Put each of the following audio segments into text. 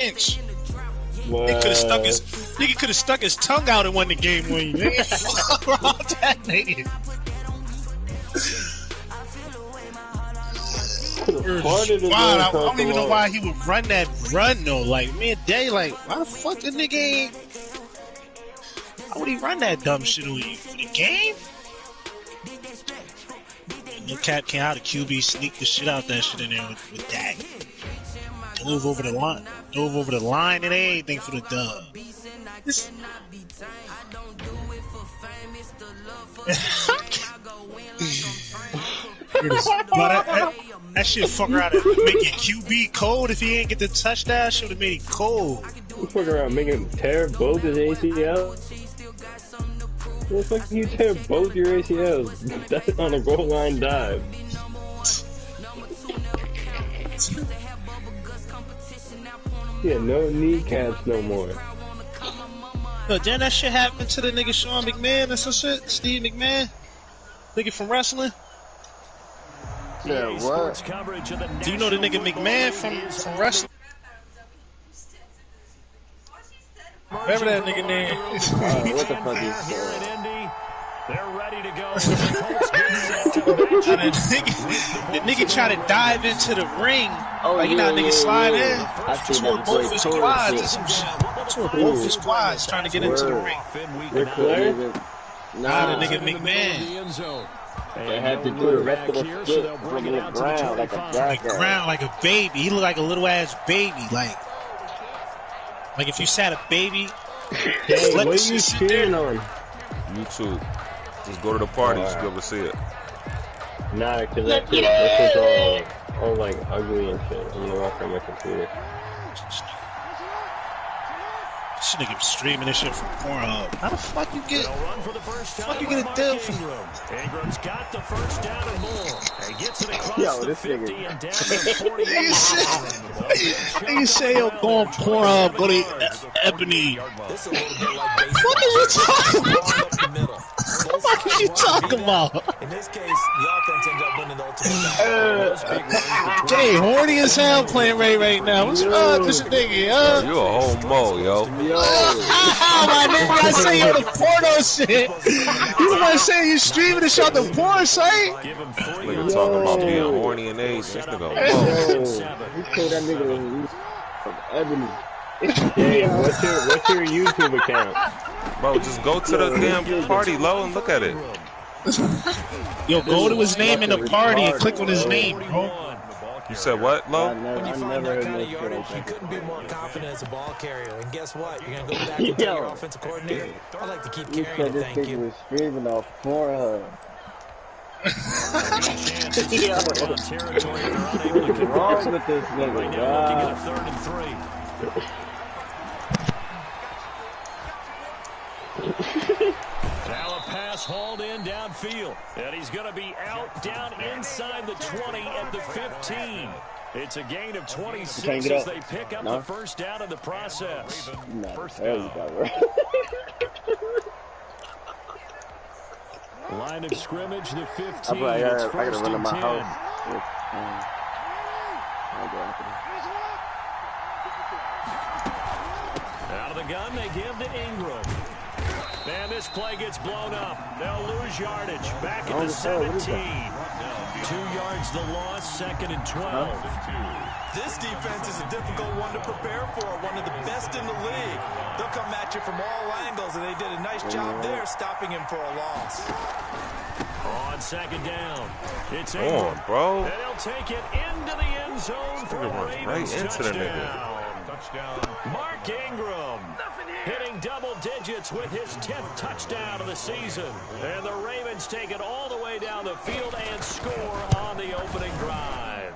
inch. What? Nigga could have stuck his tongue out and won the game when you fuck around that nigga. Wow, I don't even know why he would run that run though. Like, man, like, why the fuck the nigga ain't? Why would he run that dumb shit on you for the game? No cap came out of QB, sneak the shit out that shit in there with Dak. Dove over the line and everything for the dub. That shit fuck around and make your QB cold if he ain't get the touchdown. Should have made it cold. You fuck around making him tear both his ACLs. What the fuck you tear both your ACLs? That's on a goal line dive. Yeah, no kneecaps no more. Yo, didn't that shit happen to the nigga Sean McMahon or some shit? Steve McMahon? Nigga from wrestling? Yeah, what? Do you know the nigga McMahon from wrestling? Remember that nigga name? What the fuck is that? They're ready to go. The nigga tried to dive into the ring. Oh, like, you know how niggas slide in? I Tore both his quads or some shit. Tore both his quads trying to get into the ring. Nah, the nigga McMahon. They had to do the rest of the split, bringing the ground like a jackass. Ground like a baby. He looked like a little ass baby. Like if you sat a baby. Hey, what are you cheering on? YouTube. Just go to the party, you should be able to see it. Nah, cause that shit's all like ugly and shit. I'm gonna walk on my computer. This nigga streaming this shit from Pornhub. How the fuck you get? A deal from? Ingram's got the first down and more. He gets it across the 50 and down to 40. Nigga say yo, go on Pornhub, go to Ebony. What are you talking about? What are you talking about? In this case, the offense ended up winning the ultimate. Jay, horny as hell playing right now. What's up, this nigga? You a homo, yo. My nigga, I say you the porno shit. You the one saying you streaming this shit on the porn site? Nigga talking about being horny and age. This nigga a You told that nigga from Ebony. Hey, what's your YouTube account? Bro, just go to the damn party, Lo, and look at it. Yo, go to his name in the party and click on his name, bro. You said what, Lo? When you find that kind of yardage, you couldn't be more confident as a ball carrier. And guess what? You're going to go back and tell your offensive coordinator, I like to keep carrying it, thank you. Was streaming off Pornhub. What's wrong with this nigga? Now a pass hauled in downfield. And he's going to be out down inside the 20 at the 15. It's a gain of 26 as they pick up the first down in the process. Line of scrimmage, the 15. It's first and 10. Out of the gun, they give to Ingram. And this play gets blown up. They'll lose yardage. Back at the 17. 2 yards the loss, second and 12. This defense is a difficult one to prepare for, one of the best in the league. They'll come at you from all angles, and they did a nice job there stopping him for a loss. On second down, it's Ingram. On, bro. And he'll take it into the end zone for a Ravens touchdown. Mark Ingram hitting double digits with his 10th touchdown of the season. And the Ravens take it all the way down the field and score on the opening drive.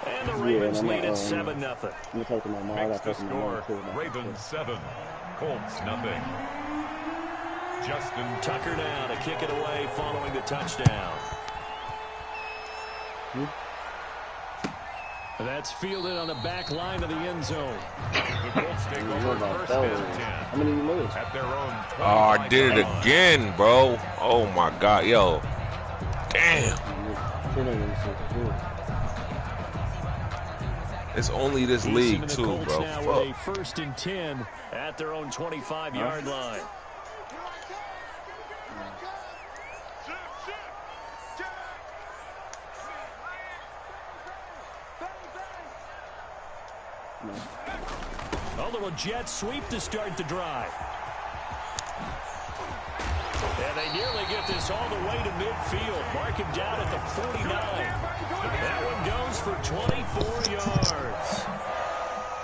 And the Ravens lead at 7-0. Makes the score Ravens 7, Colts nothing. Justin Tucker now to kick it away following the touchdown. That's fielded on the back line of the end zone. The Colts take over first and 10. How many you lose? At their own 20. Oh, I did it again, bro. Oh my God, yo. Damn. It's only this league too, bro. Now with a 1st and 10 at their own 25-yard line. A little jet sweep to start the drive. And they nearly get this all the way to midfield. Mark him down at the 49. That one goes for 24 yards.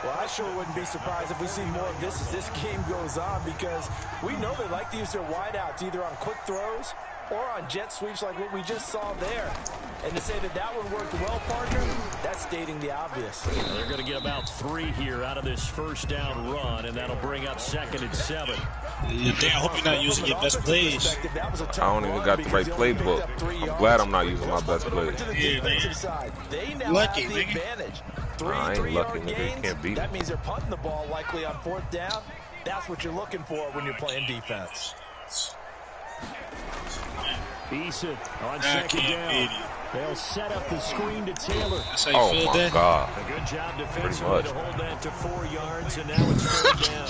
Well, I sure wouldn't be surprised if we see more of this as this game goes on, because we know they like to use their wideouts either on quick throws or on jet sweeps like what we just saw there. And to say that that one worked well, partner, that's stating the obvious. They're going to get about 3 here out of this first down run, and that'll bring up 2nd and 7. I hope you're not using your best plays. I don't even got the right playbook. I'm glad I'm not using my best plays. Yeah, lucky, nigga. I ain't lucky, nigga. You can't beat me. That means they're punting the ball likely on 4th down. That's what you're looking for when you're playing defense. Eason on 2nd down. They'll set up the screen to Taylor. Oh, my God. A good job defensively to hold that to 4 yards, and now it's 3rd down.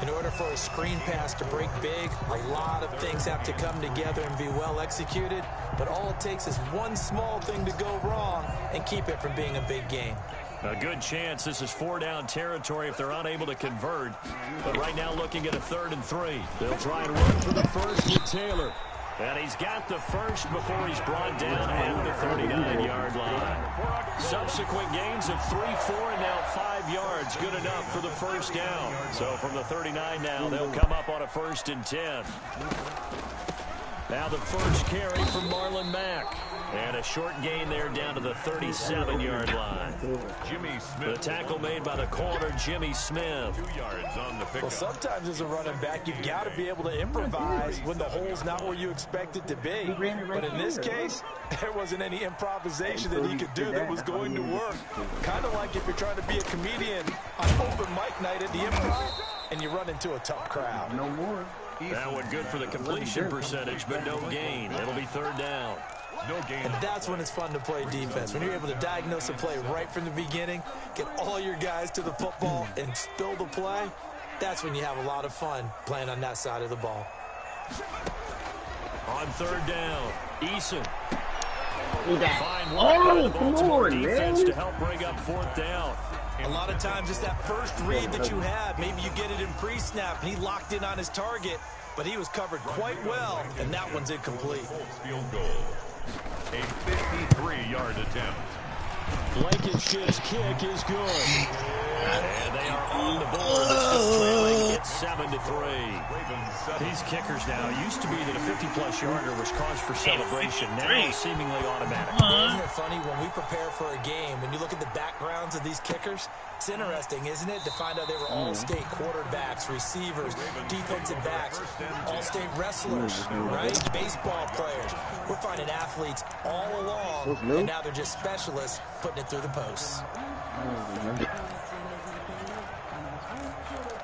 In order for a screen pass to break big, a lot of things have to come together and be well executed. But all it takes is one small thing to go wrong and keep it from being a big game. A good chance this is 4-down territory if they're unable to convert. But right now looking at a 3rd and 3. They'll try and run for the first with Taylor. And he's got the first before he's brought down at the 39-yard line. Subsequent gains of 3, 4, and now 5 yards. Good enough for the first down. So from the 39 now, they'll come up on a 1st and 10. Now the first carry from Marlon Mack. And a short gain there down to the 37-yard line. Jimmy Smith. The tackle made by the corner, Jimmy Smith. 2 yards on the pickup. Well, sometimes as a running back, you've got to be able to improvise when the hole's not where you expect it to be. But in this case, there wasn't any improvisation that he could do that was going to work. Kind of like if you're trying to be a comedian on open mic night at the Improv and you run into a tough crowd. No more. That one good for the completion percentage, but no gain. It'll be 3rd down. No gain. And that's when it's fun to play defense. When you're able to diagnose a play right from the beginning, get all your guys to the football and spill the play, that's when you have a lot of fun playing on that side of the ball. On 3rd down, Eason. Fine Oh, come on, defense man. to help bring up 4th down. A lot of times it's that first read that you have. Maybe you get it in pre-snap and he locked in on his target, but he was covered quite well, and that one's incomplete. Colts field goal. A 53-yard attempt. Blankenship's kick is good. And they are on the board. They're still trailing. It's 7-3. These kickers now, used to be that a 50-plus yarder was cause for celebration. Now seemingly automatic. Isn't it funny when we prepare for a game, when you look at the backgrounds of these kickers, it's interesting, isn't it, to find out they were all-state quarterbacks, receivers, defensive backs, all-state wrestlers, right? Baseball players. We're finding athletes all along, and now they're just specialists putting it through the posts.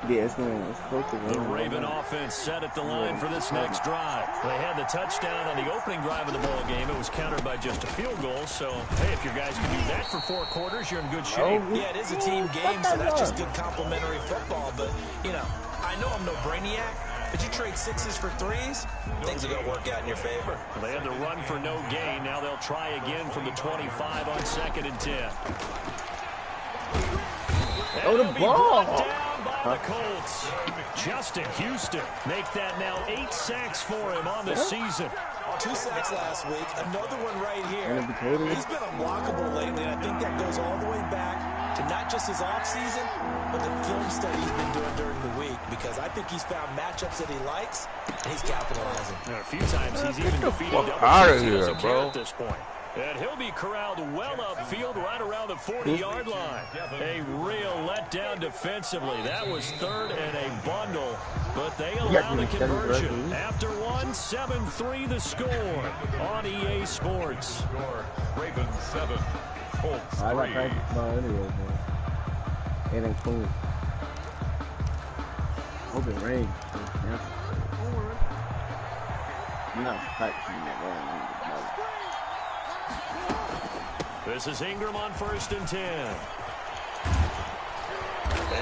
Yeah, it's supposed to The Raven offense set at the line for this next drive. They had the touchdown on the opening drive of the ball game. It was countered by just a field goal. So, hey, if your guys can do that for 4 quarters, you're in good shape. Yeah, it is a team game, so that's just good complimentary football. But, you know, I know I'm no brainiac, but you trade 6s for 3s, things are going to work out in your favor. They had the run for no gain. Now they'll try again from the 25 on 2nd and 10. Oh, the ball! Down by the Colts. Justin Houston make that now 8 sacks for him on the season. 2 sacks last week, another one right here. He's been unblockable lately, and I think that goes all the way back to not just his offseason, but the film study he's been doing during the week, because I think he's found matchups that he likes, and he's capitalizing. A few times he's even defeated double out of digits here, bro. at this point. And he'll be corralled well upfield right around the 40-yard line. A real letdown defensively. That was 3rd and a bundle, but they allow the conversion. After one, 7-3 the score on EA Sports. Ravens 7, Colts 3. I like practice ball anyway, man. It ain't cool. Hope it rains. I'm not practicing that. This is Ingram on 1st and 10.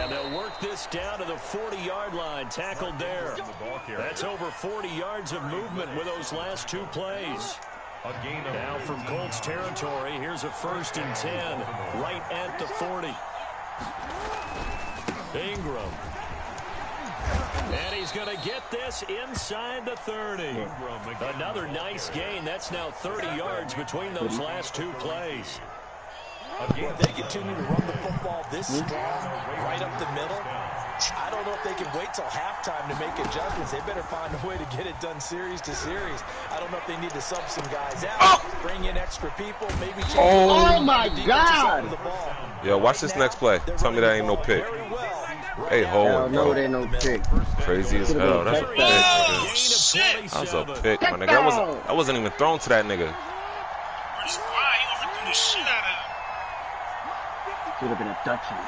And they'll work this down to the 40-yard line, tackled there. That's over 40 yards of movement with those last two plays. Now from Colts territory, here's a 1st and 10, right at the 40. Ingram. And he's going to get this inside the 30. Another nice gain. That's now 30 yards between those last two plays. If they continue to run the football this strong, right up the middle, I don't know if they can wait till halftime to make adjustments. They better find a way to get it done series to series. I don't know if they need to sub some guys out, bring in extra people, maybe change oh my God! Yeah, watch this next play. Tell me that ain't no pick. Hey, hold no, it ain't no pick. Crazy as hell. That's a pick, nigga. That was a pick, my nigga. That wasn't even thrown to that nigga. Should have been a touchdown.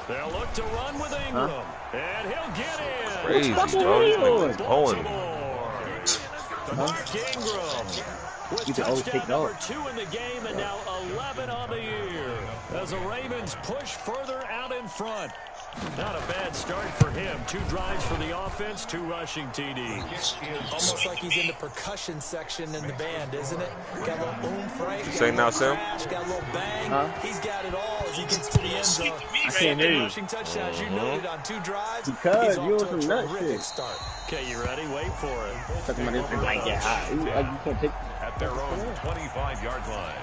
They'll look to run with Ingram, and he'll get in. Crazy, bro. These niggas blowing. Mark Ingram with touchdown number 2 in the game, and now 11 on the year as the Ravens push further out in front. Not a bad start for him. 2 drives for the offense, 2 rushing TDs. Almost like he's in the percussion section in the band, isn't it? Got a little oomph, right? You say now, Sam? Got a little bang. He's got it all as he gets to the end zone. I can't hear you. Rushing touchdowns, you noted on 2 drives. Because you off on to some a nut terrific shit. start. Okay, you ready? Wait for it. Talking about this like that. You can't take At their own 25-yard line.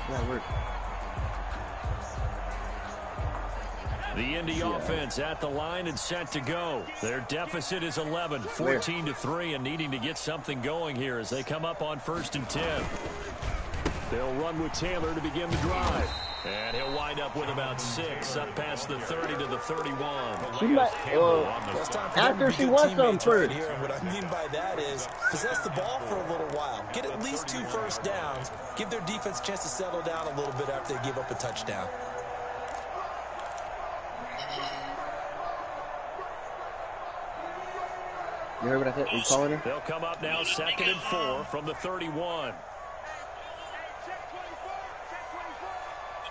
that work. The Indy offense at the line and set to go. Their deficit is 11, 14-3, and needing to get something going here as they come up on 1st and 10. They'll run with Taylor to begin the drive. And he'll wind up with about 6, up past the 30 to the 31. She might, after she wants some first. Here, and what I mean by that is possess the ball for a little while. Get at least 2 first downs. Give their defense a chance to settle down a little bit after they give up a touchdown. You heard what I said? You calling her? They'll come up now 2nd and 4 from the 31.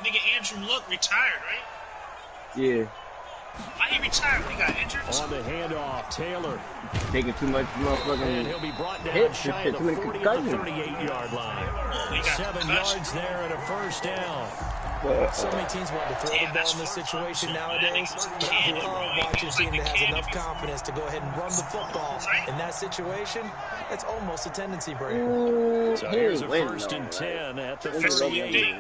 Nigga Andrew Luck retired, right? Yeah. Why he retired? He got injured? On the handoff, Taylor. Taking too much And motherfucking he'll be brought down hit. shy of the 40 at the 38-yard line. 7 yards there and a 1st down. So many teams want to throw the ball in this situation nowadays, but I love watching a team that has enough confidence to go ahead and run the football. In that situation, it's almost a tendency breaker. So here's a 1st and 10 at the 38.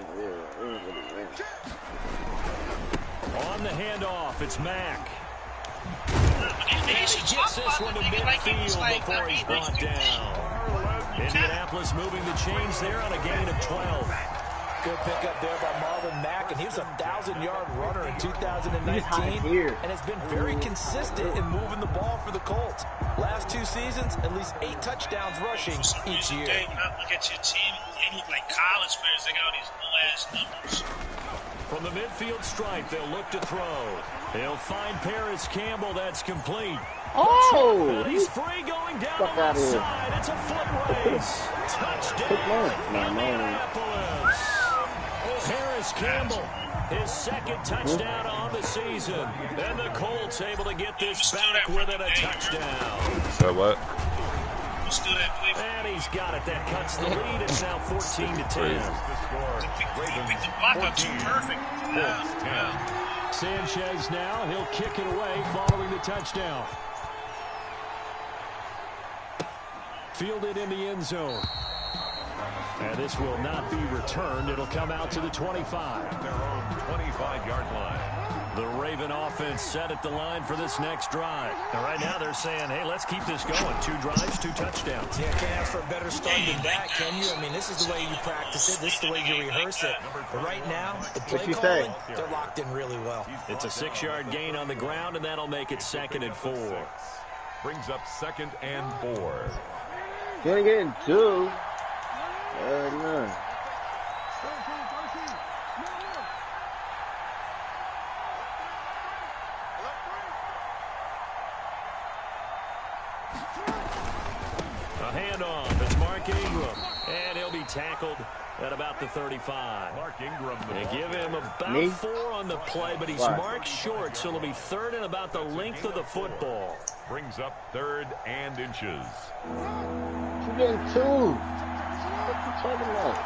On the handoff, it's Mack. And he gets this one to midfield before he's brought down. Indianapolis moving the chains there on a gain of 12. Good pickup there by Marlon Mack, and he was a 1,000-yard runner in 2019, and has been very consistent in moving the ball for the Colts. Last 2 seasons, at least 8 touchdowns rushing each year. Look at your team. They look like college players. They got all these little-ass numbers. From the midfield stripe, they'll look to throw. They'll find Paris Campbell. That's complete. Oh! He's free going down the left side. It's a foot race. Touchdown, Indianapolis. Paris Campbell, his 2nd touchdown on the season. And the Colts able to get this back within a touchdown. So what? And he's got it. That cuts the lead. It's now 14-10. He picked the block up too perfect. Sanchez now. He'll kick it away following the touchdown. Fielded in the end zone. And this will not be returned. It'll come out to the 25. Their own 25-yard line. The Raven offense set at the line for this next drive. And right now they're saying, hey, let's keep this going. 2 drives, 2 touchdowns. Yeah, can't ask for a better start than that, can you? I mean, this is the way you practice it. This is the way you rehearse it. But right now, the play calling, they're locked in really well. It's a 6-yard gain on the ground, and that'll make it 2nd and 4. Brings up 2nd and 4. You ain't getting 2. No. A handoff. It's Mark Ingram. And he'll be tackled at about the 35. Mark Ingram. They give him about 4 on the play, but he's marked short, so it'll be 3rd and about the length of the football. Brings up 3rd and inches. You're getting 2. What you talking about?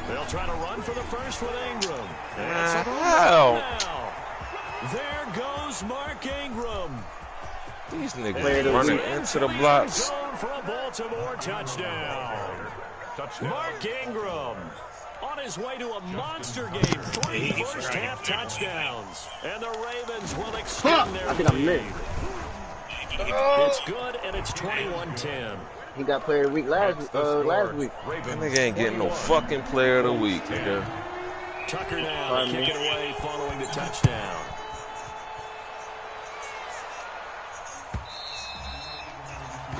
They'll try to run for the first with Ingram. There goes Mark Ingram. These niggas running into the blocks. For a Baltimore touchdown. Mark Ingram on his way to a monster game. 3 first-half touchdowns. And the Ravens will extend their lead. It's good, and it's 21-10. He got player of the week last week. That nigga ain't getting no fucking player of the week, nigga. Tucker now to kick it away following the touchdown.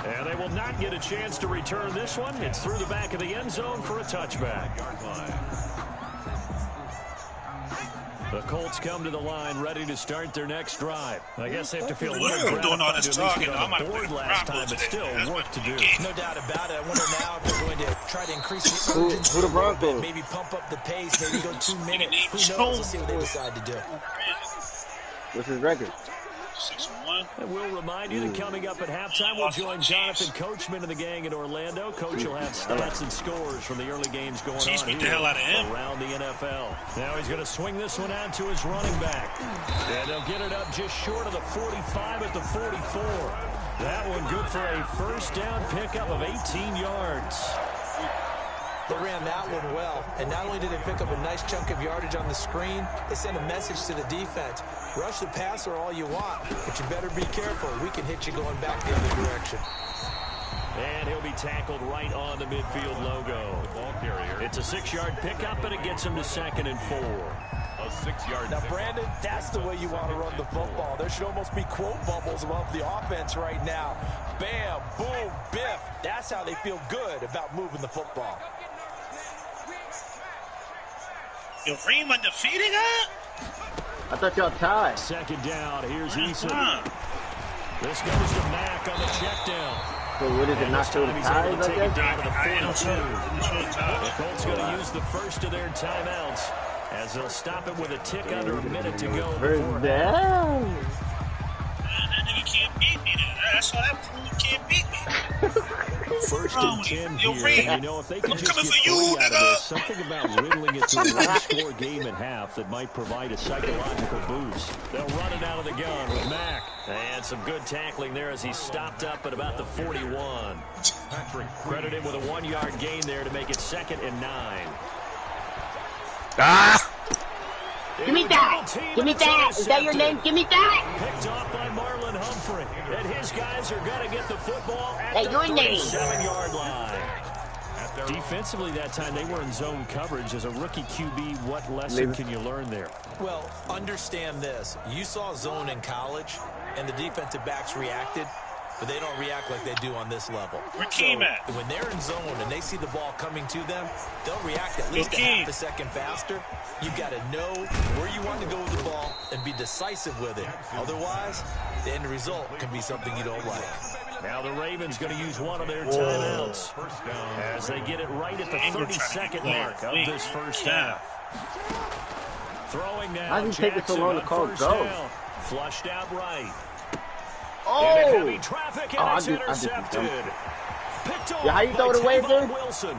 And they will not get a chance to return this one. It's through the back of the end zone for a touchback. The Colts come to the line ready to start their next drive. I guess they have to feel a little doing all this talking. on the board last time, but still work to do. No doubt about it. I wonder now if they're going to try to increase the urgency who the Broncos? maybe pump up the pace, maybe go 2 minutes. Who knows? Let's see what they decide to do. What's his record? 6-1. And we'll remind you that coming up at halftime, we'll join Jonathan Coachman and the gang in Orlando. Coach will have stats and scores from the early games going on Beat the hell out of him. around the NFL. Now he's going to swing this one out to his running back. And they'll get it up just short of the 45 at the 44. That one good for a first down pickup of 18 yards. They ran that one well, and not only did they pick up a nice chunk of yardage on the screen, they sent a message to the defense. Rush the passer all you want, but you better be careful. We can hit you going back the other direction. And he'll be tackled right on the midfield logo. Ball carrier. It's a 6-yard pickup, and it gets him to 2nd and 4. A 6-yard. Now, Brandon, that's the way you want to run the football. There should almost be quote bubbles above the offense right now. Bam, boom, biff. That's how they feel good about moving the football. Yo, Reem undefeated, huh? I thought y'all tied. 2nd down. Here's Eason. This goes to Mack on the check down. So what is it, not show the ties, I guess? The Colts going to use the first of their timeouts as they'll stop it with a tick under a minute to go. First down. Man, that nigga can't beat me. That's all that fool can't beat me. 1st and 10 here. You know, if they can just get 3 out of this, something about riddling it to a one-score game at half that might provide a psychological boost. They'll run it out of the gun with Mack. And some good tackling there as he stopped up at about the 41. Credit him with a 1-yard gain there to make it 2nd and 9. Give me that! Give me that! Is that your name? Give me that! Picked off by Marlon Humphrey. And his guys are going to get the football at the your name. 37-yard line. Defensively that time, they were in zone coverage. As a rookie QB, what lesson can you learn there? Well, understand this. You saw zone in college, and the defensive backs reacted, but they don't react like they do on this level. So when they're in zone and they see the ball coming to them, they'll react at least a half a second faster. You've got to know where you want to go with the ball and be decisive with it. Otherwise, the end result can be something you don't like. Now the Ravens going to use one of their timeouts as they get it right at the 32nd mark of this first half. Throwing now. How did he take it so long to call go? Flushed out right. Oh! Traffic and it's intercepted. Yeah, how you throw it away, dude? Wilson.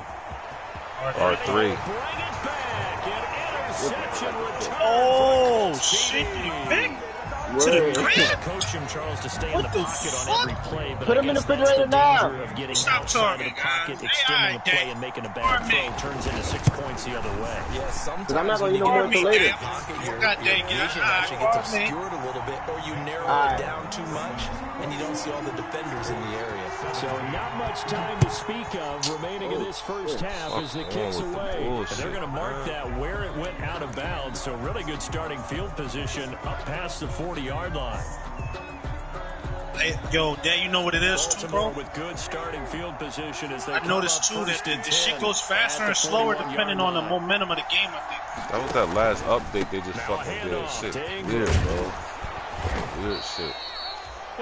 R3. Bring it back. An interception return. Oh, shit. To the crib? Coach him, Charles, to stay in the pocket on every play. But put him in the refrigerator now. Of getting outside of the pocket, extending the play, and making a bad throw turns into 6 points the other way. Yeah, sometimes I'm not going to you eat no more until later. your vision actually gets obscured a little bit, or you narrow it down too much, and you don't see all the defenders in the area. So not much time to speak of remaining in this first half as the kick's away. And they're going to mark that where it went out of bounds. So really good starting field position up past the 40-yard line. Hey, yo, Dad, you know what it is, too, bro? With good starting field position as they I noticed, too, that the shit goes faster and slower depending on the momentum of the game, I think. That was that last update they just fucking did. Shit weird, bro. Weird shit.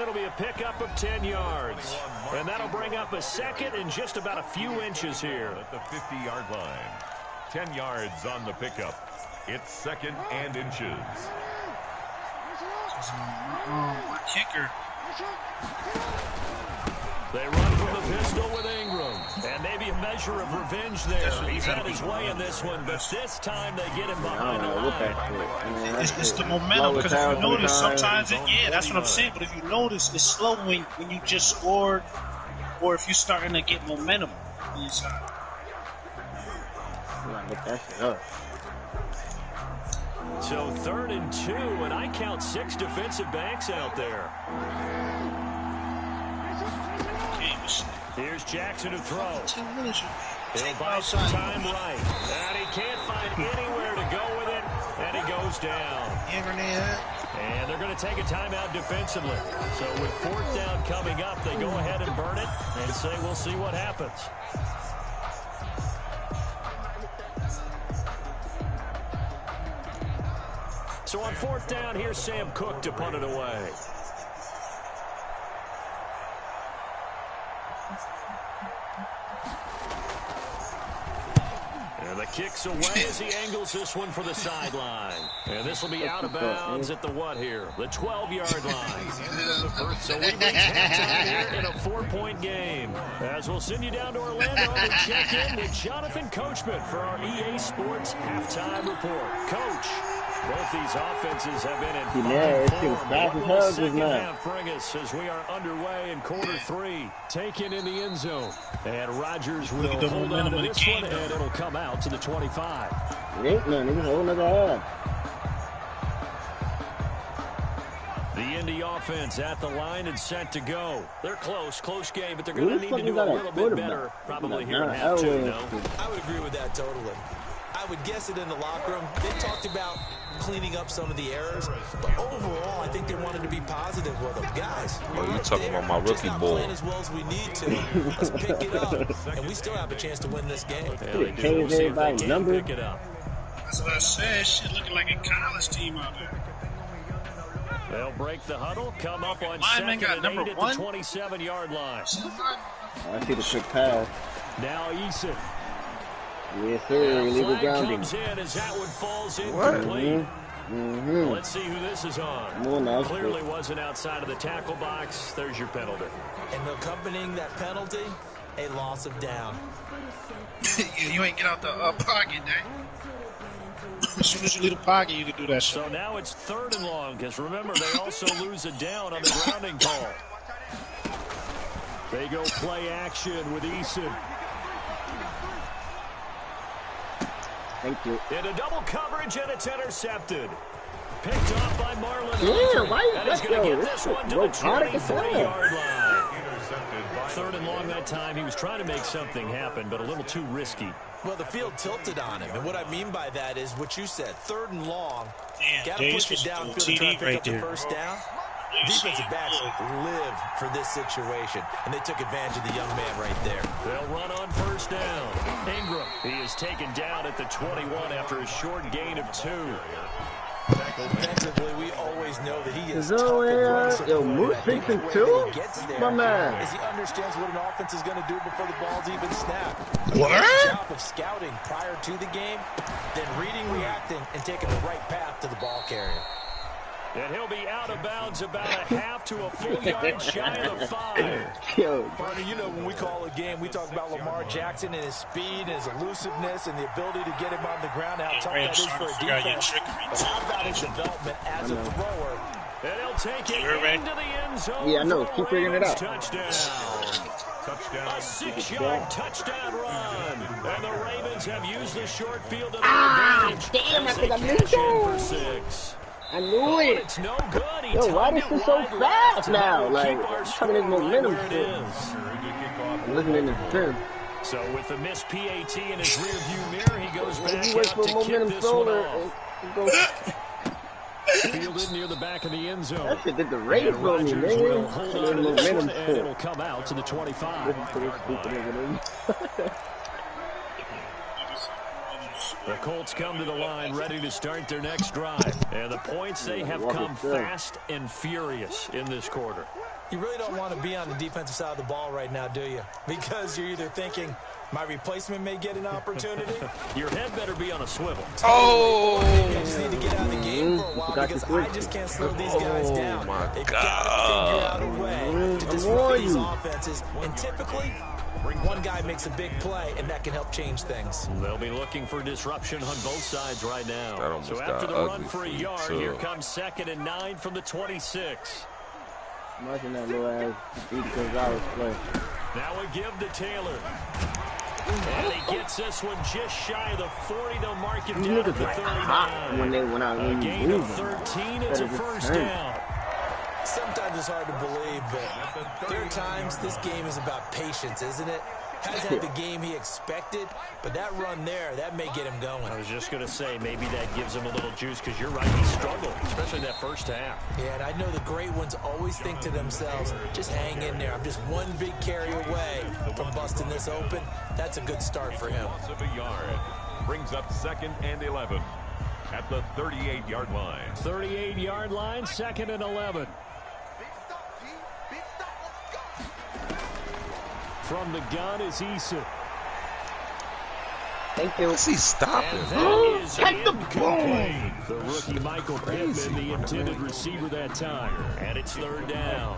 It'll be a pickup of 10 yards. And that'll bring up a second and just about a few inches here. At the 50-yard line. 10 yards on the pickup. It's second and inches. My kicker. They run from the pistol with Ingram. And maybe a measure of revenge there. He's had his way in this one, but this time they get him behind the line. It's the momentum, because if you notice, sometimes that's what I'm saying, but if you notice, it's slow when you just scored, or if you're starting to get momentum inside. So 3rd and 2, and I count 6 defensive backs out there. Here's Jackson to throw. He'll buy some time right. And he can't find anywhere to go with it, and he goes down. And they're going to take a timeout defensively. So with 4th down coming up, they go ahead and burn it and say we'll see what happens. So on 4th down, here's Sam Cook to punt it away. And the kick's away as he angles this one for the sideline. And this will be out of bounds at the what here? The 12-yard line. So we reach halftime here in a 4-point game. As we'll send you down to Orlando and check in with Jonathan Coachman for our EA Sports Halftime Report. Coach, both these offenses have been in fine form. What will the second half bring us as we are underway in quarter 3? Taken in the end zone. And Rodgers will hold on to this one, and it'll come out to the 25. The Indy offense at the line and set to go. They're close game, but they're going to need to do a little bit better probably here in half 2, no? I would agree with that totally. I would guess it in the locker room. They talked about cleaning up some of the errors, but overall, I think they wanted to be positive with them. Guys, you talking about my rookie ball. Playing as well as we need to. Let's pick it up, and we still have a chance to win this game. They change everybody's number. Pick it up. That's what I said. Shit looking like a college team out there. They'll break the huddle, come up on 2nd and 8 at the 27-yard line. I see the quick pass. Now Eason. Yes, sir. Illegal grounding. Comes in as that one falls incomplete. Let's see who this is on. Clearly wasn't outside of the tackle box. There's your penalty. And accompanying that penalty, a loss of down. You ain't get out the pocket, eh? As soon as you leave the pocket, you can do that shit. So now it's 3rd and long, because remember, they also lose a down on the grounding call. They go play action with Eason. Thank you. Into double coverage, and it's intercepted. Picked off by Marlon. Yeah, why and he's going to get this one to the 23-yard line. 3rd and long that time. He was trying to make something happen, but a little too risky. Well, the field tilted on him, and what I mean by that is what you said, 3rd and long. Got to push it downfield to try to pick up the first down. Defensive backs live for this situation, and they took advantage of the young man right there. They'll run on 1st down. Ingram, he is taken down at the 21 after a short gain of 2. Defensively, we always know that he is tough and runs Moose fixing too? My man. As he understands what an offense is going to do before the ball's even snapped. What? A job of scouting prior to the game, then reading, reacting, and taking the right path to the ball carrier. And he'll be out of bounds about a half to a full yard shy of the 5. Barney, you know when we call a game, we talk about Lamar Jackson and his speed and his elusiveness and the ability to get him on the ground, how tough that is for a defense. But how about his development as a thrower? And he'll take it into the end zone. Yeah, I know. Keep figuring it out. Touchdown. A 6-yard touchdown run. And the Ravens have used the short field to their advantage. Damn, I think I missed it. For 6. I knew it. It's no good. Yo, why is this so fast now? Like, coming in momentum shit. I'm listening to the So with the missed PAT in his rearview mirror, he goes back you wait out for to momentum kick this one solar, off. Fielded near the back of the end zone. That shit did the race for me, man. Will hold on to this one, and it'll come out to the 25. The Colts come to the line ready to start their next drive. And the points, they have come fast and furious in this quarter. You really don't want to be on the defensive side of the ball right now, do you? Because you're either thinking, my replacement may get an opportunity. Your head better be on a swivel. Oh! I just need to get out of the game for a while because I just can't slow these guys down. They've got to figure out a way to disrupt these offenses. And typically, one guy makes a big play, and that can help change things. They'll be looking for disruption on both sides right now. So after the run for a yard, here comes 2nd and 9 from the 26. Imagine that little ass Gonzalez play. Now a give to Taylor. And he gets this one just shy of the 40. They'll mark it down to the 39. When they went out, a gain of 13. It's a first down. Sometimes it's hard to believe, but there are times this game is about patience, isn't it? Hasn't had the game he expected, but that run there, that may get him going. I was just going to say, maybe that gives him a little juice, because you're right, he struggled, especially that first half. Yeah, and I know the great ones always think to themselves, just hang in there. I'm just one big carry away from busting this open. That's a good start for him. A yard brings up 2nd and 11 at the 38-yard line. 38-yard line, 2nd and 11. From the gun is Eason. Thank you. What's he stopping? Take the ball. The rookie Michael Pittman, the intended receiver that time. And it's 3rd down.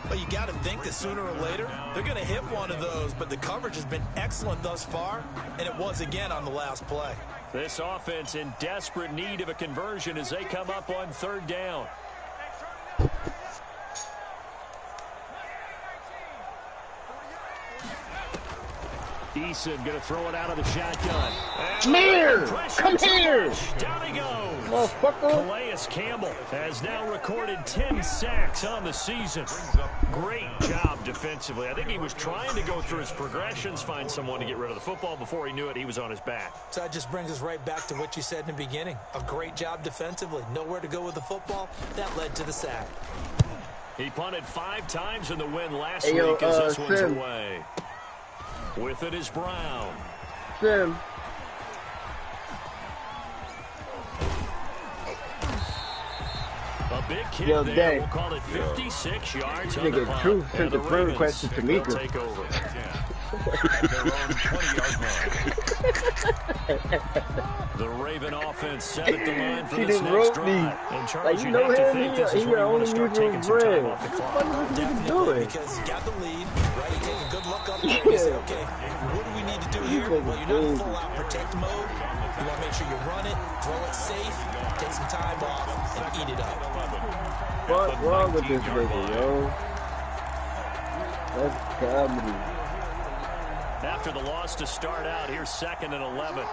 Well, you got to think that sooner or later, they're going to hit one of those, but the coverage has been excellent thus far, and it was again on the last play. This offense in desperate need of a conversion as they come up on 3rd down. Eason going to throw it out of the shotgun. Come here! Come here! Down he goes. Motherfucker. Calais Campbell has now recorded 10 sacks on the season. Great job defensively. I think he was trying to go through his progressions, find someone to get rid of the football. Before he knew it, he was on his back. So that just brings us right back to what you said in the beginning. A great job defensively. Nowhere to go with the football. That led to the sack. He punted 5 times in the win last week as this one's away. With it is Brown. Sim. A big kick there. We'll call it 56 yards on the punt. Truth sent the prayer request to Tamika. Take over. At their own 20-yard line. The Raven offense set at the line for She this didn't next wrote me. drive. And Charles, Like, you have to think this is he where you want only to start using taking some bread. time off the clock. What is he Definitely, doing? because you got the lead, right? You take a good look up there and you say, okay, what do we need to do here? Well, you're not in full-out protect mode. You want to make sure you run it, throw it safe, take some time off, and eat it up. What's wrong with this nigga, yo? That's comedy. After the loss to start out, here's 2nd and 11.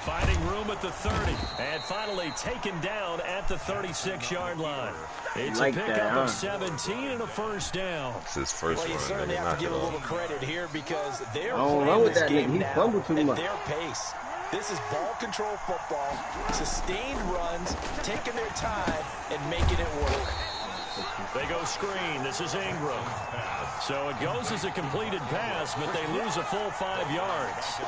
Finding room at the 30, and finally taken down at the 36-yard line. It's like a pickup that, huh? of 17 and a first down. It's his first Well, you one. certainly have Knock to give it a off. little credit here because they're don't know playing with this that game nigga. He now fumbled too at much. their pace. This is ball control football, sustained runs, taking their time, and making it work. They go screen. This is Ingram. So it goes as a completed pass, but they lose a full 5 yards.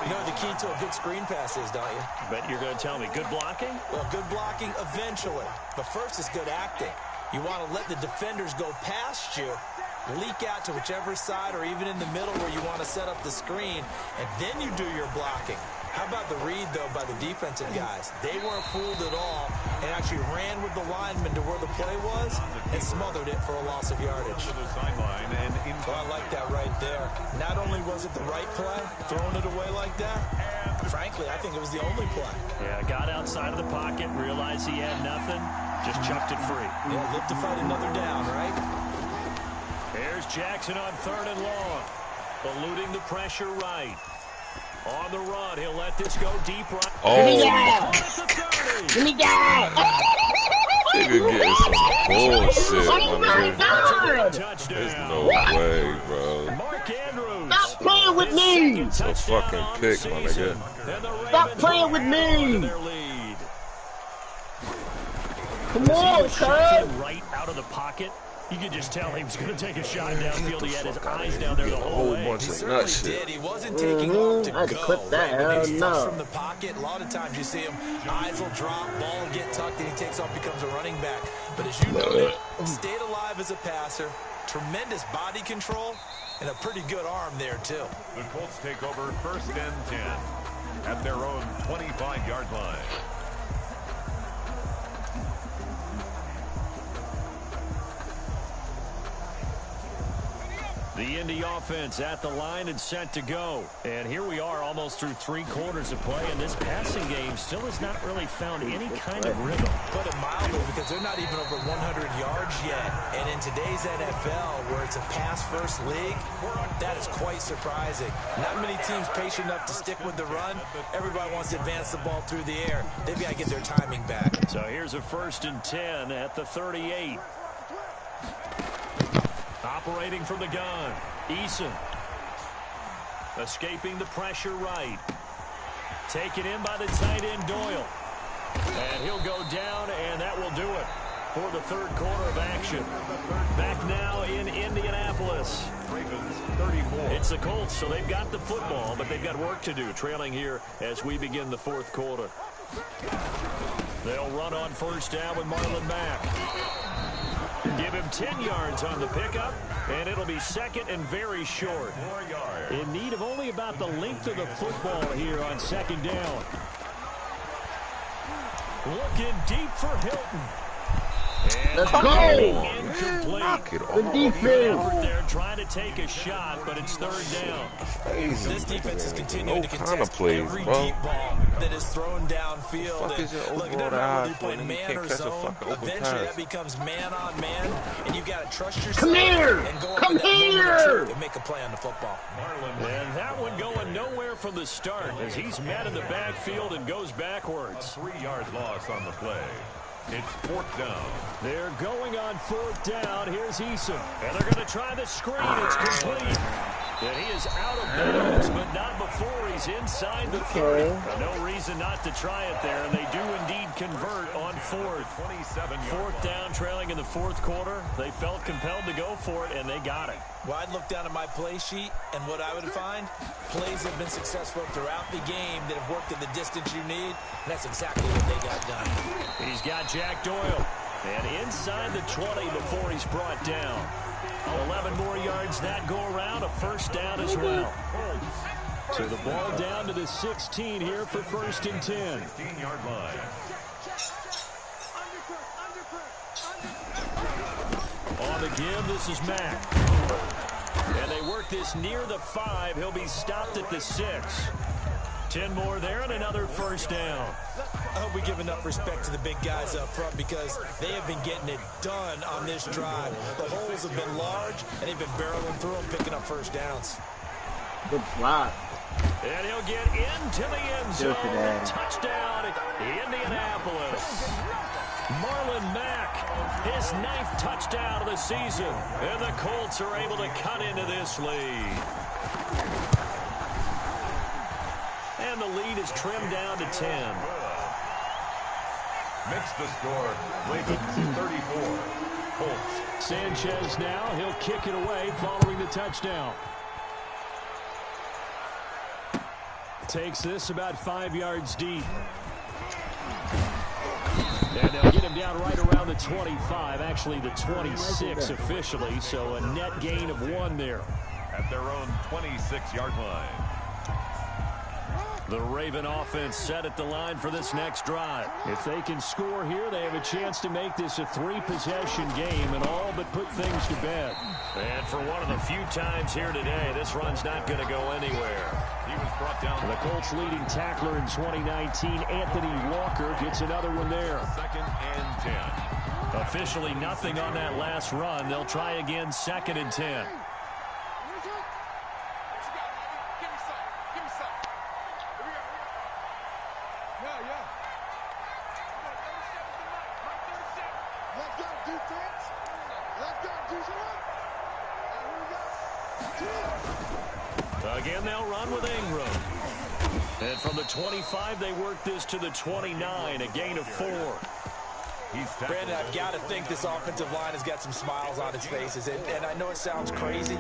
You know the key to a good screen pass is, don't you? Bet you're going to tell me good blocking? Well, good blocking eventually, but first is good acting. You want to let the defenders go past you, leak out to whichever side or even in the middle where you want to set up the screen, and then you do your blocking. How about the read, though, by the defensive guys? They weren't fooled at all and actually ran with the lineman to where the play was and smothered it for a loss of yardage. Well, I like that right there. Not only was it the right play, throwing it away like that, frankly, I think it was the only play. Yeah, got outside of the pocket, realized he had nothing, just chucked it free. Yeah, live to fight another down, right? Here's Jackson on 3rd and long. Eluding the pressure right. On the run, he'll let this go deep right. Give me that! Give me that! nigga getting some bullshit, Oh my my nigga. God! There's no way, bro. Stop playing with me! It's a fucking pick, my nigga. Stop playing with me! Come on, cuz! Right out of the pocket. You could just tell he was going to take a shot downfield. He had his eyes down there the whole way. Bunch of nut shit. He wasn't taking off to I had to go. clip that. Right? When he's Hell flush no. from the pocket, a lot of times you see him, eyes will drop, ball will get tucked, and he takes off, becomes a running back. But as you noted, stayed alive as a passer, tremendous body control, and a pretty good arm there, too. The Colts take over 1st and 10 at their own 25-yard line. The Indy offense at the line and set to go. And here we are almost through 3 quarters of play, and this passing game still has not really found any kind of rhythm. Put it mildly, because they're not even over 100 yards yet. And in today's NFL, where it's a pass-first league, that is quite surprising. Not many teams patient enough to stick with the run. Everybody wants to advance the ball through the air. They've got to get their timing back. So here's a 1st and 10 at the 38. Operating from the gun, Eason. Escaping the pressure right. Taken in by the tight end, Doyle. And he'll go down, and that will do it for the 3rd quarter of action. Back now in Indianapolis. Ravens 34. It's the Colts, so they've got the football, but they've got work to do, trailing here as we begin the 4th quarter. They'll run on 1st down with Marlon Mack. Give him 10 yards on the pickup, and it'll be 2nd and very short. 4 yards. In need of only about the length of the football here on 2nd down. Looking deep for Hilton. Let's go! Knock it off. The defense! They're trying to take a shot, but it's 3rd down. This defense is continuing to No kind contest of plays, every bro. deep ball that is thrown downfield. Fuck is your Look, it overall doesn't matter whether you odds play when you man can't or catch a zone. fucking open Eventually, pass? that becomes man-on-man, and you got to trust yourself. Come here! And go Come up in that moment here! of truth and make a play on the football. And that one going nowhere from the start as he's met in the backfield and goes backwards. 3-yard loss on the play. It's 4th down. They're going on 4th down. Here's Eason. And they're going to try the screen. It's complete. And he is out of bounds, but not before he's inside the 30. No reason not to try it there, and they do indeed convert on 4th. 4th down, trailing in the 4th quarter. They felt compelled to go for it, and they got it. Well, I'd look down at my play sheet, and what I would find, plays have been successful throughout the game that have worked at the distance you need, and that's exactly what they got done. He's got Jack Doyle. And inside the 20 before he's brought down. 11 more yards that go around, a 1st down as well. So the ball down to the 16 here for 1st and 10. 16-yard line. On the give, this is Mack. And they work this near the 5. He'll be stopped at the 6. 10 more there and another 1st down. I hope we give enough respect to the big guys up front because they have been getting it done on this drive. The holes have been large, and they've been barreling through them, picking up 1st downs. Good block. And he'll get into the end zone. Touchdown, Indianapolis. Marlon Mack, his 9th touchdown of the season. And the Colts are able to cut into this lead. And the lead is trimmed down to 10. Makes the score. Ravens 34. Colts. Sanchez now, he'll kick it away following the touchdown. Takes this about 5 yards deep. And they'll get him down right around the 25, actually the 26 officially, so a net gain of 1 there. At their own 26-yard line. The Raven offense set at the line for this next drive. If they can score here, they have a chance to make this a 3-possession game and all but put things to bed. And for one of the few times here today, this run's not going to go anywhere. He was brought down. The Colts' leading tackler in 2019, Anthony Walker, gets another one there. 2nd and 10. Officially nothing on that last run. They'll try again 2nd and 10. Again, they'll run with Ingram. And from the 25, they work this to the 29, a gain of 4. Brandon, I've got to think this offensive line has got some smiles on its faces. And I know it sounds crazy,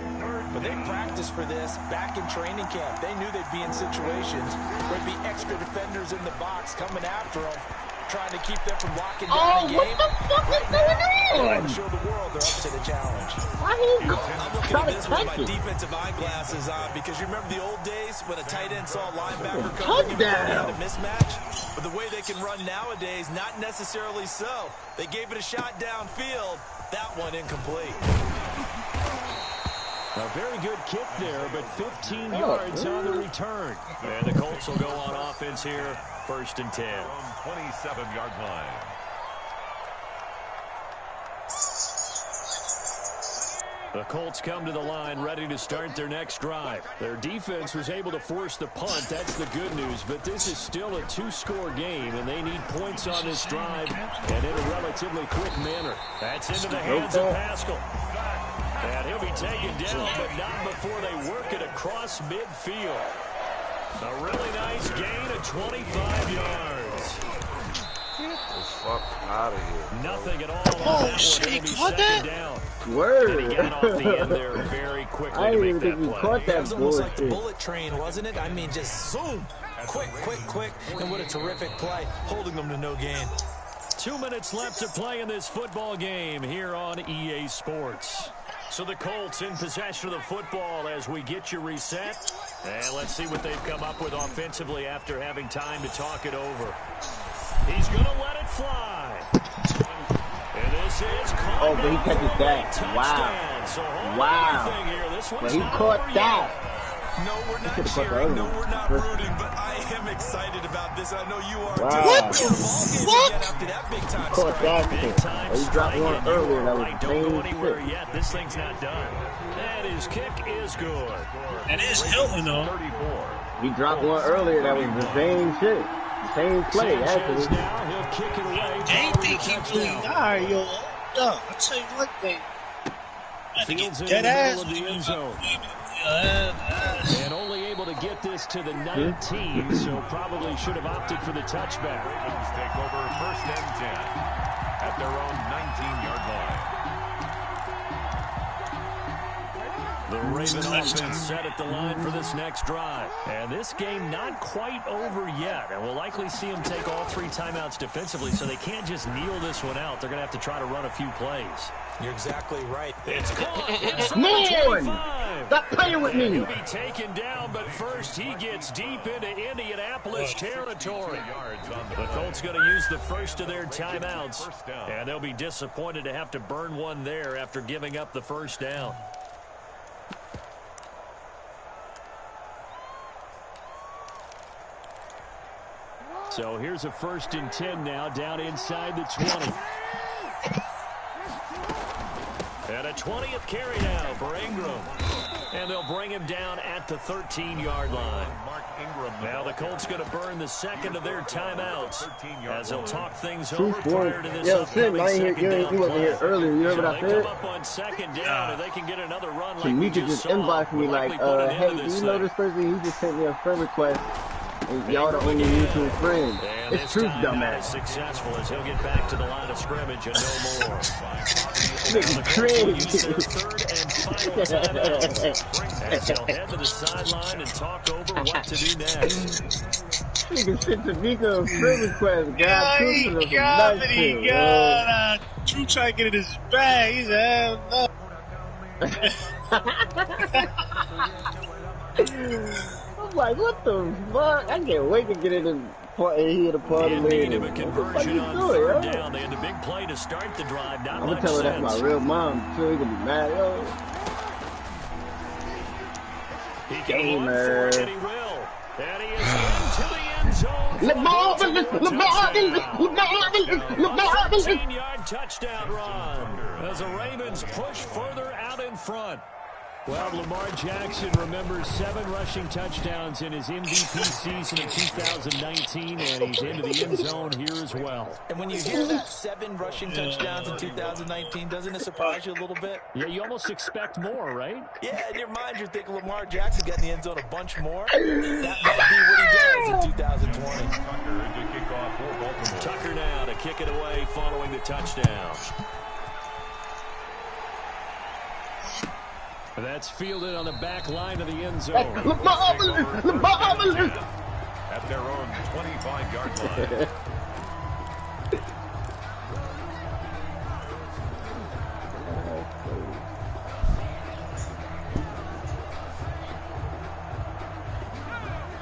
but they practiced for this back in training camp. They knew they'd be in situations where there'd be extra defenders in the box coming after them, trying to keep them from locking down the game. What the fuck is going They on? want to show the world they're up to the challenge. Why he go? I'm looking at this with my defensive eyeglasses on because you remember the old days when a tight end saw a linebacker coming in a mismatch? But the way they can run nowadays, not necessarily so. They gave it a shot downfield. That one incomplete. A very good kick there, but 15 yards on the return. And the Colts will go on offense here, 1st and 10. 27-yard line. The Colts come to the line ready to start their next drive. Their defense was able to force the punt. That's the good news. But this is still a 2-score game, and they need points on this drive and in a relatively quick manner. That's into the hands of Pascal. And he'll be taken down, but not before they work it across midfield. A really nice gain of 25 yards. Get the fuck out of here. Nothing at all on that shit, one. he It'll be caught that? second down. Word. And he got off the end there very quickly I to didn't make even think that he play. caught It that was almost like the bullshit. bullet train, wasn't it? I mean, just zoom. Quick, and what a terrific play, holding them to no gain. 2 minutes left to play in this football game here on EA Sports. So the Colts in possession of the football as we get you reset. And let's see what they've come up with offensively after having time to talk it over. He's going to let it fly. And this is caught. Oh, but he catches that. Touchdown. So Wow. here. This one's But he not caught over that. yet. No, we're not could've caught the cheering. other No, one. we're not rooting, but I am excited about this. I know you are Wow. too. What It's a ball game What? again after that big time Caught strike. that Big shit. time Oh, he dropped strike, one and you earlier are that was right. the Don't go same anywhere shit. yet. This thing's not done. And his kick is good. That is Hilton, though. 34. He dropped one earlier that was the same shit. The same play, Sanchez actually. now, he'll kick it away. They ain't think he really Touchdown. died, yo. I'll tell you one thing. I think Fields it's in dead the ass. middle of the end zone. And only able to get this to the 19, so probably should have opted for the touchback. Ravens take over 1st and 10 at their own 19-yard line. The Raven offense set at the line for this next drive. And this game not quite over yet. And we'll likely see them take all 3 timeouts defensively, so they can't just kneel this one out. They're going to have to try to run a few plays. You're exactly right. It's caught. Come on! Stop playing with me! He'll be taken down, but first he gets deep into Indianapolis territory. The Colts going to use the first of their timeouts, and they'll be disappointed to have to burn one there after giving up the first down. So here's a 1st and 10 now, down inside the 20. And a 20th carry now for Ingram. And they'll bring him down at the 13-yard line. Now the Colts going to burn the second of their timeouts as they'll talk things over prior to this upcoming second down he wasn't here play. earlier. You heard So what I they said? come up on second down, and they can get another run like we Tamika just saw. inboxed me Will like, likely put an hey, end to do this you know thing. this person? He just sent me a friend request. And y'all the only mutual friends. And It's this truth, time not as dumbass. successful as he'll get back to the line of scrimmage and no more. Nigga Use their crazy. 3rd and final timeout as they'll head to the sideline and talk over what to do next. Nigga sent Tamika a friend request. God, truth is a got nice it. shit, He got it. Drew trying to get in his bag. He's hell no. I'm like, what the fuck? I can't wait to get in the hear the party In later. need of a What the fuck conversion you on doing, 3rd yo? down. They had a big play to start the drive. Not I'm gonna much tell her that's sense. my real mom. So he gonna be mad, yo. He can Gamer. run for it, and he will. And he is into the end zone. for a 13-yard touchdown run as the Ravens push further out in front. Well, Lamar Jackson remembers 7 rushing touchdowns in his MVP season in 2019, and he's into the end zone here as well. And when you hear that 7 rushing touchdowns in 2019, doesn't it surprise you a little bit? Yeah, you almost expect more, right? Yeah, in your mind, you're thinking Lamar Jackson got in the end zone a bunch more. That might be what he does in 2020. Tucker now to kick it away following the touchdown. That's fielded on the back line of the end zone. At their own 25-yard line.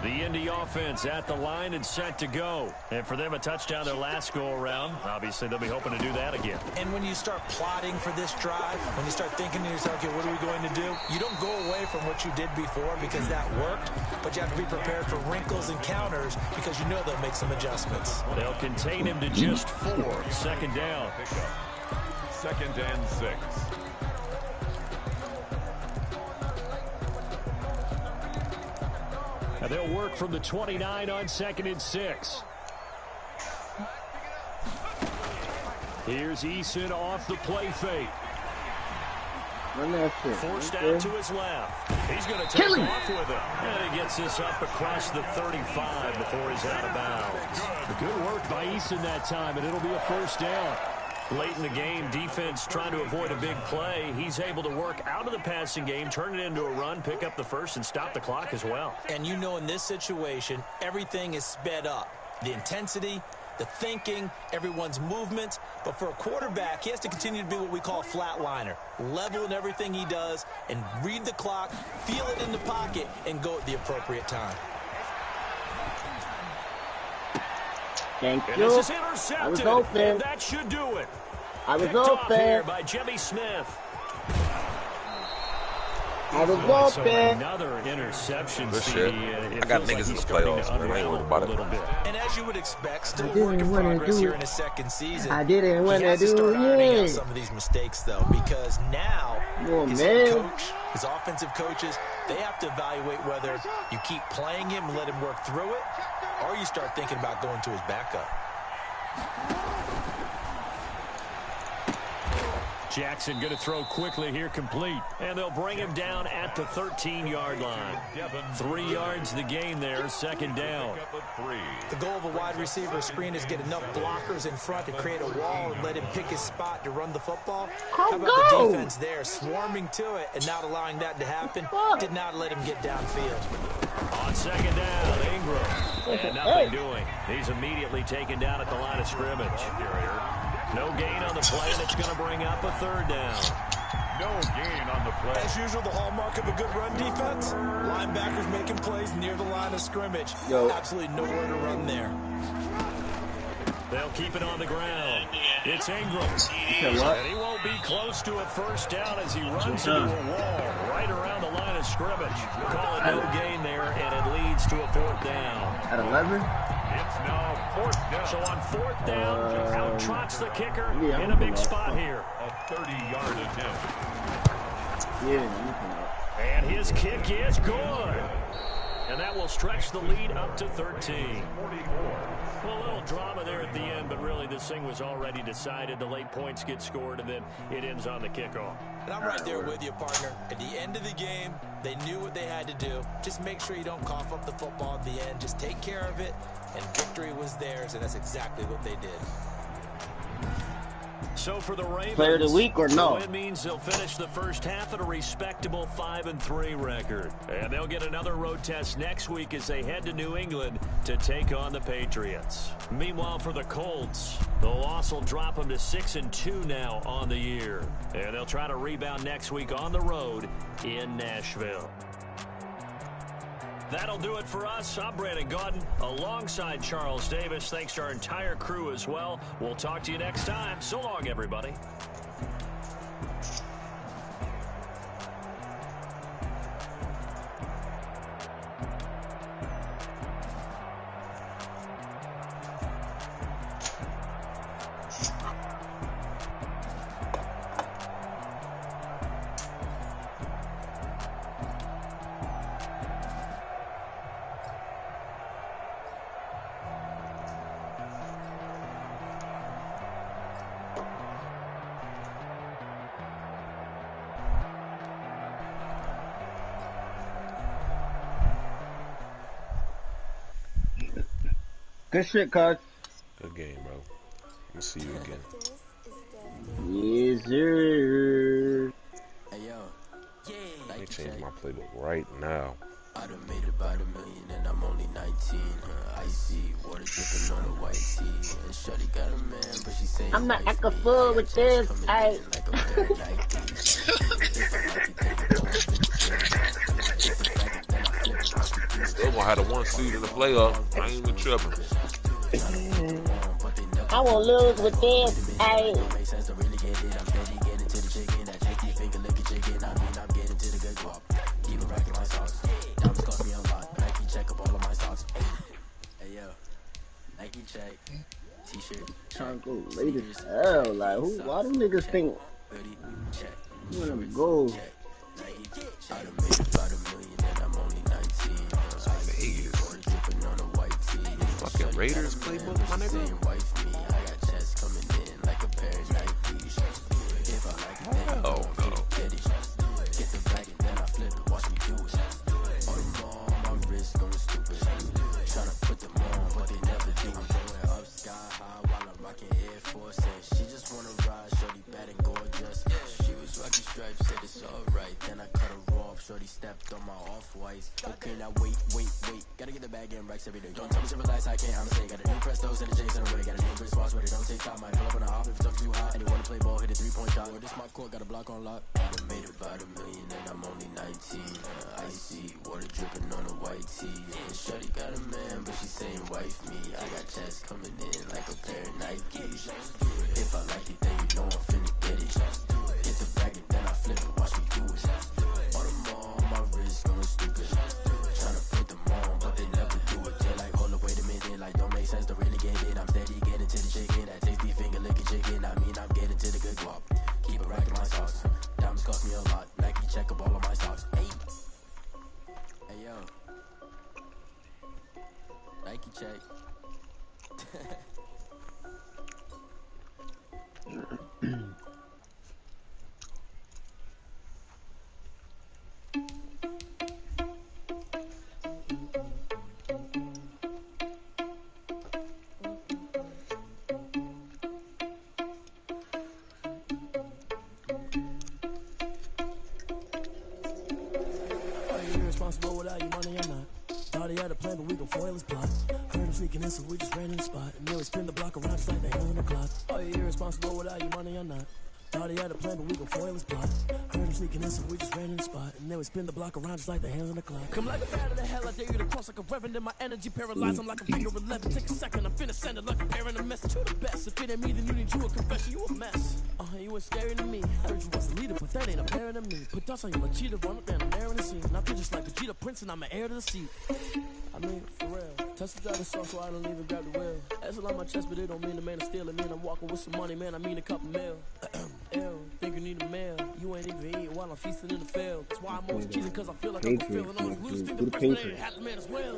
The Indy offense at the line and set to go. And for them, a touchdown their last go-around. Obviously, they'll be hoping to do that again. And when you start plotting for this drive, when you start thinking to yourself, okay, what are we going to do? You don't go away from what you did before because that worked, but you have to be prepared for wrinkles and counters because you know they'll make some adjustments. They'll contain him to just 4. Second down. 2nd and 6. Now they'll work from the 29 on 2nd and 6. Here's Eason off the play fake. Forced out to his left. He's going to take off with it. And he gets this up across the 35 before he's out of bounds. Good work by Eason that time, and it'll be a first down. Late in the game, defense trying to avoid a big play. He's able to work out of the passing game, turn it into a run, pick up the first, and stop the clock as well. And you know in this situation, everything is sped up. The intensity, the thinking, everyone's movement. But for a quarterback, he has to continue to be what we call a flatliner. Level in everything he does and read the clock, feel it in the pocket, and go at the appropriate time. Thank And you. this is intercepted. I was open. And that should do it. I was Picked off here open. by Jimmy Smith. I was So open. another interception. Good CD. shit. I got niggas in the playoffs, man. I ain't worried about it. And as you would expect, still I a work in didn't wanna progress do here it. in his second season. I didn't want He to has to do start ironing out it. some of these mistakes, though, because now Oh, his man. head coach, his offensive coaches, they have to evaluate whether you keep playing him and let him work through it, or you start thinking about going to his backup. Jackson going to throw quickly here, complete. And they'll bring him down at the 13-yard line. 3 yards the gain there, second down. The goal of a wide receiver screen is get enough blockers in front to create a wall and let him pick his spot to run the football. How about the defense there, swarming to it and not allowing that to happen? Did not let him get downfield. On second down, Ingram. And nothing doing. He's immediately taken down at the line of scrimmage. No gain on the play, and it's going to bring up a third down. No gain on the play. As usual, the hallmark of a good run defense, linebackers making plays near the line of scrimmage. Absolutely nowhere to run there. They'll keep it on the ground. It's Ingram. And he won't be close to a first down as he runs into a wall right around the line of scrimmage. Call it no gain there, and it leads to a fourth down. At 11? It's now 4th down. So on fourth down, out trots the kicker in a big spot here. A 30-yard attempt. Yeah. And his kick is good. And that will stretch the lead up to 13. Well, a little drama there at the end, but really this thing was already decided. The late points get scored, and then it ends on the kickoff. And I'm right there with you, partner. At the end of the game, they knew what they had to do. Just make sure you don't cough up the football at the end. Just take care of it, and victory was theirs, and that's exactly what they did. So for the Ravens, Player of the week or no? It means they'll finish the first half at a respectable 5-3 record. And they'll get another road test next week as they head to New England to take on the Patriots. Meanwhile, for the Colts, the loss will drop them to 6-2 now on the year. And they'll try to rebound next week on the road in Nashville. That'll do it for us. I'm Brandon Gaudin alongside Charles Davis. Thanks to our entire crew as well. We'll talk to you next time. So long, everybody. Good shit, cuz. Good game, bro. We'll see you again. Yes, sir. Let me change my playbook right now. I done made about $1 million and I'm only 19. Icy water dripping on a white tee. And Shorty got a man, but she saying I'm not wife acting me. fool I got with checks this. coming I in like a pair of Nikes. If I like it, then you know I'm finna get it. Hit the bag and then I flip it. Watch me do it. Still gonna have the 1 seed in the playoff. I ain't even tripping. I won't lose with this. I Nike check, t-shirt, Trying to go late as hell. Like, why do niggas think you wanna go? I done made about $1 million and I'm only 19. Vegas. Fucking Raiders playbook, my nigga. Wife me, I got checks coming in like a pair of Nikes. If I like it, then you know I'm finna get it. Get the bag and then I flip it. Watch me do it. On the mall, my wrist going stupid. Tryna put them on, but they never do. Going up sky high while I'm rocking Air Force. And she just wanna ride, shorty bad and gorgeous. She was rocking stripes, said it's alright. Then I cut her off, shorty stepped on my off-whites. Okay, now wait. Gotta get the bag and racks every day. Don't tell me to relax, I can't, I'm say. Got a new Prestos and a J's in a way. Got a new Chris Boss, but it don't take time. Might pull up on a hop if it's up too hot. And you wanna play ball, hit a 3-point shot. Or this my court, got a block on lock. I done made about $1 million and I'm only 19. Icy water dripping on a white tee. And Shorty got a man, but she saying wife me. I got checks coming in like a pair of Nikes. If I like it, then you know I'm finna get it. Hit the bag and then I flip it. Watch me do it. On the mall, my wrist going stupid. Tryna put them on, but they never do it. They're like, hold up, wait a minute. Like, don't make sense to really get it. I'm steady getting to the chicken. That tasty finger licking chicken. I mean, I'm getting to the good guap. Keep it racking my socks. Diamonds cost me a lot. Nike check up all of my stocks. Hey yo. Nike check. Irresponsible without your money, I'm not. Thought he had a plan, but we gon' foil his plot. Heard him sneaking in, so we just ran in the spot. And then we spin the block around just like the hell in the clock. Are you irresponsible without your money, I'm not. Thought he had a plan, but we gon' foil his plot. Heard him sneaking in, so we just ran in the spot. And then we spin the block around just like the hands on the clock. Come like a bat of the hell, I dare you to cross like a reverend. In my energy paralyzed, I'm like a finger 11. Take a second, I'm finna send it like a parent a message. You the best, if it ain't me, then you need you a confession. You a mess. You ain't scary to me. Heard you was a leader, but that ain't apparent to me. Put dust on you like cheetah, run up and I'm there in the scene. I feel just like Vegeta Prince and I'm an heir to the seat. I mean, for real. Touch the driver's sauce so I don't even grab the wheel. That's a lot on my chest, but it don't mean the man is stealing. Man, I'm walking with some money, man, I mean a couple mil. Ew, think you need a meal. You ain't even eating while I'm feasting in the field. That's why I'm always cheating, cause I feel like I'm fulfilling all those loose things. The president ain't half the man as well.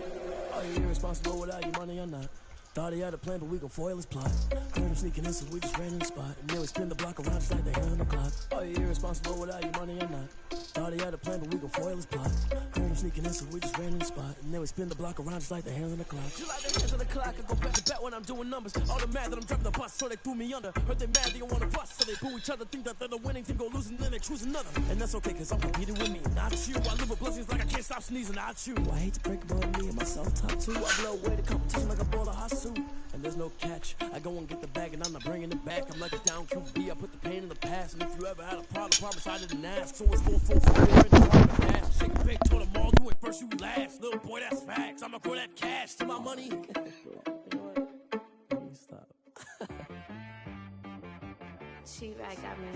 Are you irresponsible without your money or not? Thought he had a plan, but we gon' foil his plot. Heard him sneaking in, so we just ran in the spot. And then we spin the block around just like the hell on the clock. Are you irresponsible without your money or not? Thought he had a plan, but we gon' foil his plot. Heard him sneaking in, so we just ran in the spot. And then we spin the block around just like the hands on the clock. Just like the hands on the clock, I go back to back when I'm doing numbers. All the mad that I'm driving the bus, so they threw me under. Heard they mad, they don't wanna bust, so they boo each other. Think that they're the winning team, go losing, then they choose another. And that's okay, cause I'm competing with me, not you. I live with blessings like I can't stop sneezing, not you. I hate to break above me and my self-talk too. I blow away the competition like a ball of hot soup. And there's no catch. I go and get the bag and I'm not bringing it back. I'm like a down QB, I put the pain in the past. And if you ever had a problem, promise I didn't ask. So it's 4-4-4, in the dash. Shake a big, told them all, you ain't first, you last. Little boy, that's facts. I'ma grow that cash to my money. You know what? Let me stop. She right, got me.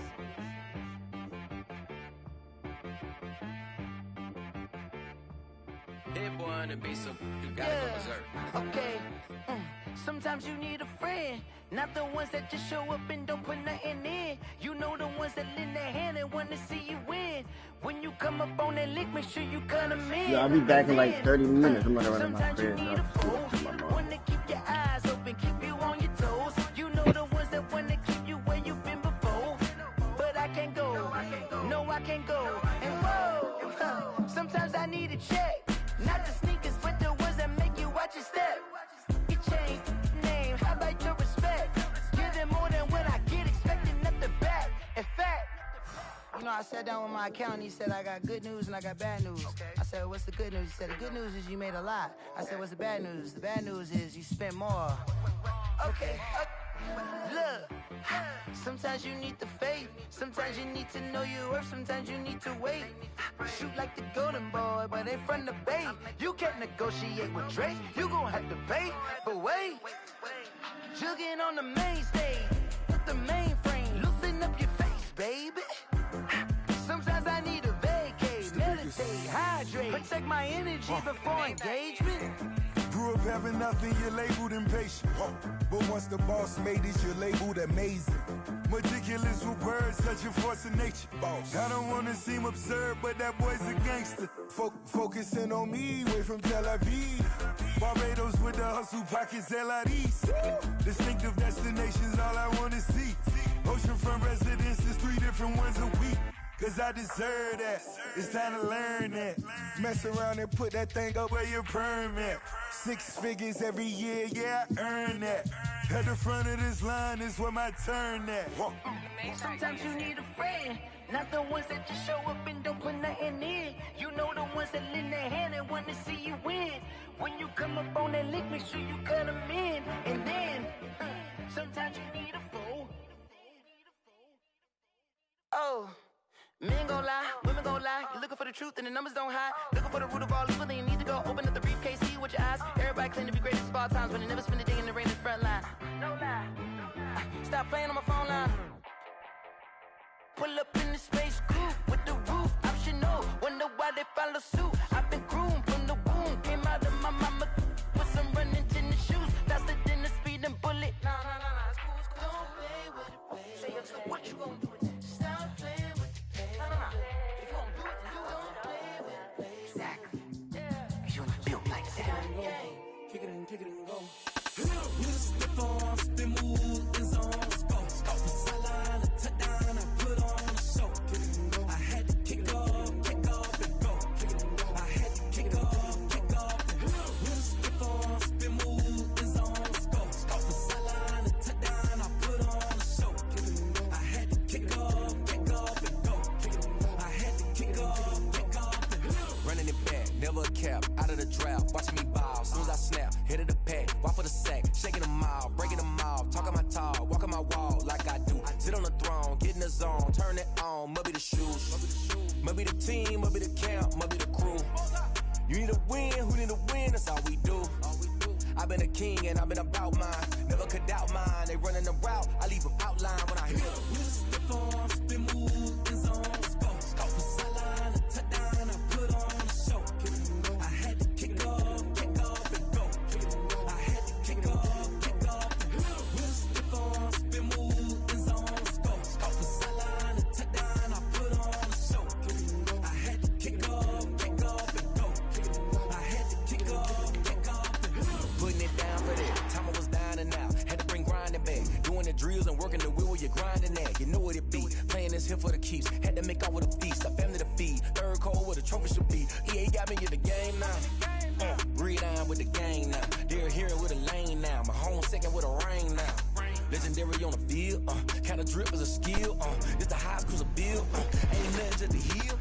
That boy on the beat, so you gotta go berserk. Okay. Sometimes you need a friend, not the ones that just show up and don't put nothing in. You know the ones that lend their hand and want to see you win. When you come up on that lick, make sure you cut them in. Yeah, I'll be back in like 30 minutes. I'm gonna run in my crib. Want to keep your eyes open, keep you on your toes. You know the ones that want to keep you where you've been before. But I can't go, no I can't go. And whoa, sometimes I need a check. Not the sneakers, but the ones that make you watch your step. It changed. I sat down with my accountant. He said, I got good news and I got bad news. Okay. I said, what's the good news? He said, the good news is you made a lot. I said, what's the bad news? The bad news is you spent more. Okay. Look, sometimes you need the faith. Sometimes you need to know your worth. Sometimes you need to wait. Shoot like the golden boy, but ain't from the bay. You can't negotiate with Drake. You gon' have to pay. But wait, jugging on the main stage with the mainframe. Loosen up your face, baby. Sometimes I need a vacate, meditate, hydrate, protect my energy before engagement. Grew up having nothing, you're labeled impatient. But once the boss made it, you're labeled amazing. Meticulous with words, such a force of nature. I don't wanna seem absurd, but that boy's a gangster. Focusing on me, way from Tel Aviv. Barbados with the hustle pockets, LIDs. Distinctive destinations, all I wanna see. Oceanfront residences, 3 different ones a week. Cause I deserve that, it's time to learn that. Mess around and put that thing up where your permit. 6 figures every year, yeah, I earn that. At the front of this line is where my turn at. Sometimes you need a friend, not the ones that just show up and don't put nothing in. You know the ones that lend their hand and want to see you win. When you come up on that lick, make sure you cut them in. And then, sometimes you need a fool. Oh. Men gon' lie, women gon' lie. You're looking for the truth and the numbers don't hide. Looking for the root of all evil, then you need to go open up the briefcase, see with your eyes. Everybody claim to be greatest of all times, but they never spend a day in the rain in the front line. No lie. Stop playing on my phone line. Pull up in the space coupe with the roof optional. Wonder why they follow suit. I've been groomed from the womb. Came out of my mama with some running tennis shoes. Faster than the speeding bullet. Nah, it's cool, it's cool. Don't play with it, baby. Say so what you gon' do with it? Stop playing. If you gon' do it, then don't play with it, baby. Exactly. Yeah. You ain't built like that. Kick it and go. With a step on, spin move, is on, let's go. From sideline to touchdown, I put on a show. I had to kick off and go. I had to kick off and go. With a step on, spin move, is on, let's go. From sideline to touchdown, I put on a show. I had to kick off and go. Running it back, never a cap, out of the drought, watching me ball. Soon as I snap, hit of the pack, walk for the sack, shaking them all, breaking them off, talking my talk, walking my wall like I do. Sit on the throne, get in the zone, turn it on, must be the shoes, must be the team, must be the camp, must be the crew. You need a win, who need a win, that's all we do. I've been a king and I've been about mine, never could doubt mine. They running the route, I leave them outline when I hit them. With a step on, spin move, is on, let's go. From sideline to touchdown, I put on a show. I had to kick off and go. I had to kick off and go. With a step on, spin move, is on, let's go. From sideline to touchdown, I put on a show. I had to kick off and go. I had to kick off and go. Putting it down for that, time I was down and out, had to bring grinding back. Doing the drills and working the wheel where you're grinding at. You know what it be, playing this here for the keeps. Had to make out with a feast, a family to feed. Third cold with a trophy should be. EA got me in the game now. Read on with the game now. They're hearing with a lane now. My home second with a rain now. Legendary on the field, kind of drip is a skill. This the highest cruiser bill. Ain't nothing to the hill.